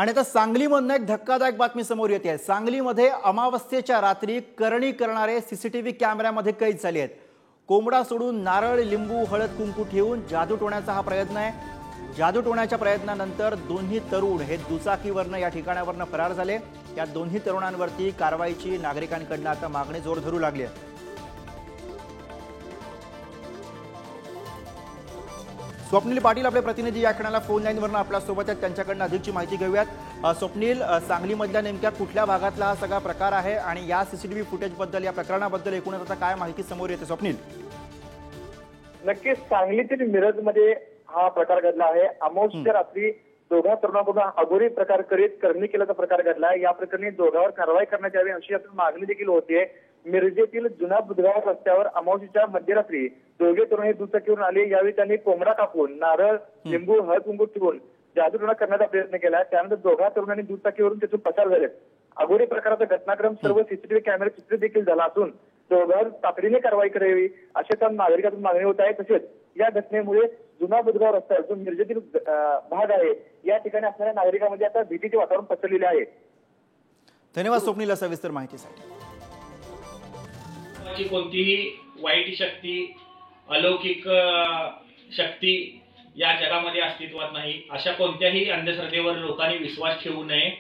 आणि आता सांगलीमधून एक धक्कादायक बातमी समोर येते आहे। सांगलीमध्ये अमावस्येच्या रात्री करणी करणारे सीसीटीव्ही कॅमेऱ्यामध्ये कैद झाले आहेत। कोंबडा सोडून नारळ, लिंबू, हळद, कुंकू ठेवून जादू टोण्याचा हा प्रयत्न आहे। जादू टोण्याच्या प्रयत्नानंतर दोन्ही तरुण हे दुचाकीवरनं या ठिकाणावरनं फरार झाले। या दोन्ही तरुणांवरती कारवाईची नागरिकांकडून आता मागणी जोर धरू लागली आहे। स्वप्नील पाटील आपले प्रतिनिधी या क्षणाला फोन लाईनवरनं आपल्या सोबत आहेत, त्यांच्याकडून अधिकची माहिती घेऊयात। स्वप्नील, सांगलीमधल्या नेमक्या कुठल्या भागातला हा सगळा प्रकार आहे आणि या सीसीटीव्ही फुटेजबद्दल, या प्रकरणाबद्दल एकूणच आता काय माहिती समोर येते? स्वप्नील, नक्कीच सांगलीतील मिरजमध्ये हा प्रकार घडला आहे। अमावस्येच्या रात्री दोघा तरुणांकडून अघोरी प्रकार करीत करणी केल्याचा प्रकार घडला आहे। या प्रकरणी दोघांवर कारवाई करण्यात यावी अशी मागणी देखील होतीये। मिरजेतील जुना बुधगाव रस्त्यावर अमावस्येच्या मध्यरात्री दोघे तरुण हे दुचाकीवरून आले। यावेळी त्यांनी कोंबडा कापून नारळ, लिंबू, हळद, कुंकू ठेवून जादूटोणा करण्याचा प्रयत्न केला। त्यानंतर दोघा तरुणांनी दुचाकीवरून तिथून पसार झाले। अघोरी प्रकाराचा घटनाक्रम सर्व सीसीटीव्ही कॅमेरे चित्रित देखील झाला असून दोघांवर तातडीने कारवाई करावी अशी त्या नागरिकांतून मागणी होत आहे। तसेच या घटनेमुळे जुना बुधगाव रस्ता जो मिरजेतील भाग आहे या ठिकाणी असणाऱ्या नागरिकांमध्ये आता भीतीचे वातावरण पसरलेले आहे। धन्यवाद स्वप्नील सविस्तर माहितीसाठी। कोणतीही वाईट शक्ती, अलौकिक शक्ती या जगामध्ये अस्तित्वात नाही। अशा कोणत्याही अंधश्रद्धेवर लोकांनी विश्वास ठेवू नये।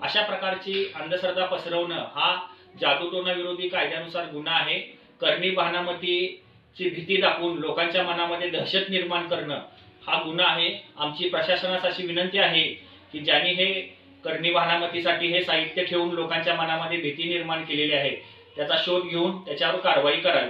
अशा प्रकारची अंधश्रद्धा पसरवणं हा जादूटोणा विरोधी कायद्यानुसार गुन्हा आहे। करणी भानामतीची भीती दाखवून लोकांच्या मनामध्ये दहशत निर्माण करणं हा गुन्हा आहे। आमची प्रशासनास अशी विनंती आहे की ज्यांनी हे करणी भानामतीसाठी हे साहित्य ठेवून लोकांच्या मनामध्ये भीती निर्माण केलेली आहे त्याचा शोध घेऊन त्याच्यावर कारवाई करावी।